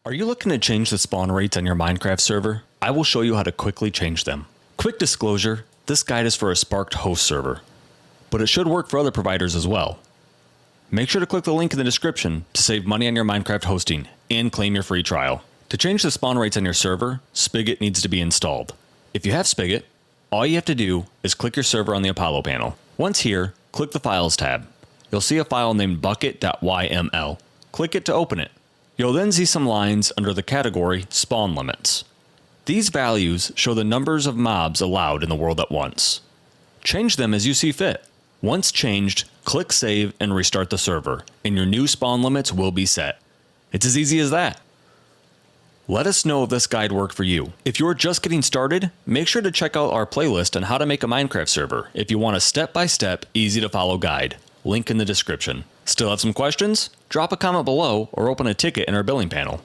Are you looking to change the spawn rates on your Minecraft server? I will show you how to quickly change them. Quick disclosure, this guide is for a Sparked host server, but it should work for other providers as well. Make sure to click the link in the description to save money on your Minecraft hosting and claim your free trial. To change the spawn rates on your server, Spigot needs to be installed. If you have Spigot, all you have to do is click your server on the Apollo panel. Once here, click the Files tab. You'll see a file named bucket.yml. Click it to open it. You'll then see some lines under the category Spawn Limits. These values show the numbers of mobs allowed in the world at once. Change them as you see fit. Once changed, click Save and restart the server, and your new spawn limits will be set. It's as easy as that. Let us know if this guide worked for you. If you're just getting started, make sure to check out our playlist on how to make a Minecraft server if you want a step-by-step, easy-to-follow guide. Link in the description. Still have some questions? Drop a comment below or open a ticket in our billing panel.